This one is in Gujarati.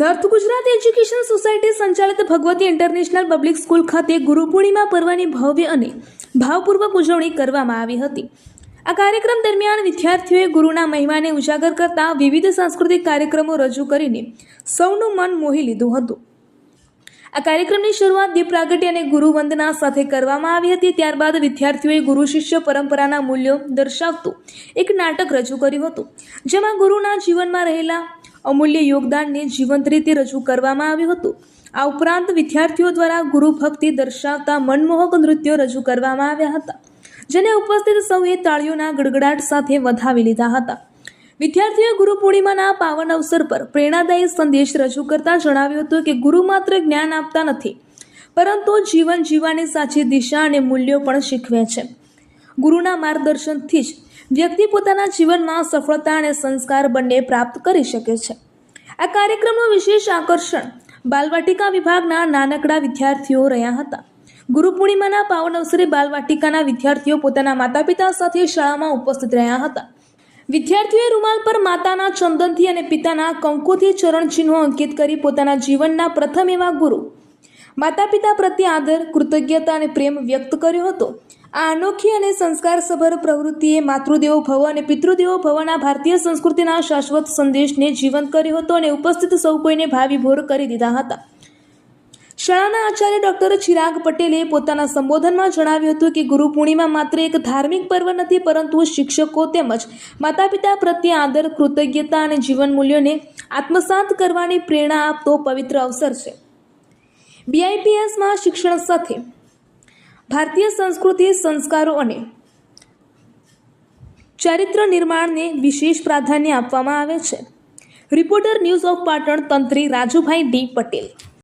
નોર્થ ગુજરાત એજ્યુકેશન સોસાયટી સંચાલિત ભગવતી ઇન્ટરનેશનલ પબ્લિક સ્કૂલ ખાતે ગુરુ પૂર્ણિમા પર્વની ભવ્ય અને ભાવપૂર્વક ઉજવણી કરવામાં આવી હતી। આ કાર્યક્રમ દરમિયાન વિદ્યાર્થીઓએ ગુરુના મહિમાને ઉજાગર કરતા વિવિધ સાંસ્કૃતિક કાર્યક્રમો રજૂ કરીને સૌનું મન મોહી લીધું હતું। આ કાર્યક્રમની શરૂઆત દીપ પ્રાગટ્ય અને ગુરુ વંદના સાથે કરવામાં આવી હતી। ત્યારબાદ વિદ્યાર્થીઓએ ગુરુ શિષ્ય પરંપરાના મૂલ્યો દર્શાવતું એક નાટક રજૂ કર્યું હતું, જેમાં ગુરુના જીવનમાં રહેલા અમૂલ્ય યોગદાનને જીવંત રીતે રજૂ કરવામાં આવ્યું હતું। આ ઉપરાંત વિદ્યાર્થીઓ દ્વારા ગુરુ ભક્તિ દર્શાવતા મનમોહક નૃત્યો રજૂ કરવામાં આવ્યા હતા, જેને ઉપસ્થિત સૌએ તાળીઓના ગડગડાટ સાથે વધાવી લીધા હતા। વિદ્યાર્થીઓએ ગુરુ પૂર્ણિમાના પાવન અવસર પર પ્રેરણાદાયી સંદેશ રજૂ કરતા જણાવ્યું હતું કે ગુરુ માત્ર જ્ઞાન આપતા નથી, પરંતુ જીવન જીવવાની સાચી દિશા અને મૂલ્યો પણ શીખવે છે। ગુરુના માર્ગદર્શનથી જ વ્યક્તિ પોતાના જીવનમાં સફળતા અને સંસ્કાર બંને પ્રાપ્ત કરી શકે છે। આ કાર્યક્રમનું વિશેષ આકર્ષણ બાલવાટિકા વિભાગના નાનકડા વિદ્યાર્થીઓ રહ્યા હતા। ગુરુ પૂર્ણિમાના પાવન અવસરે બાલવાટિકાના વિદ્યાર્થીઓ પોતાના માતા પિતા સાથે શાળામાં ઉપસ્થિત રહ્યા હતા। વિદ્યાર્થીઓએ રૂમાલ પર માતાના ચંદનથી અને પિતાના કંકુથી ચરણ ચિહ્નો અંકિત કરી પોતાના જીવનના પ્રથમ એવા ગુરુ માતા પિતા પ્રત્યે આદર, કૃતજ્ઞતા અને પ્રેમ વ્યક્ત કર્યો હતો। આ અનોખી અને સંસ્કારસભર પ્રવૃત્તિએ માતૃદેવો ભવ અને પિતૃદેવો ભવના ભારતીય સંસ્કૃતિના શાશ્વત સંદેશને જીવંત કર્યો હતો અને ઉપસ્થિત સૌ કોઈને ભાવવિભોર કરી દીધા હતા। શાળાના આચાર્ય ડોક્ટર ચિરાગ પટેલે પોતાના સંબોધનમાં જણાવ્યું હતું કે ગુરુ પૂર્ણિમા માત્ર એક ધાર્મિક પર્વ નથી, પરંતુ શિક્ષકો તેમજ માતા પિતા પ્રત્યે આદર, કૃતજ્ઞતા અને જીવન મૂલ્યોને આત્મસાત કરવાની પ્રેરણા આપતો પવિત્ર અવસર છે। બીઆઈપીએસમાં શિક્ષણ સાથે ભારતીય સંસ્કૃતિ, સંસ્કારો અને ચારિત્ર નિર્માણને વિશેષ પ્રાધાન્ય આપવામાં આવે છે। રિપોર્ટર, ન્યૂઝ ઓફ પાટણ, તંત્રી રાજુભાઈ ડી પટેલ।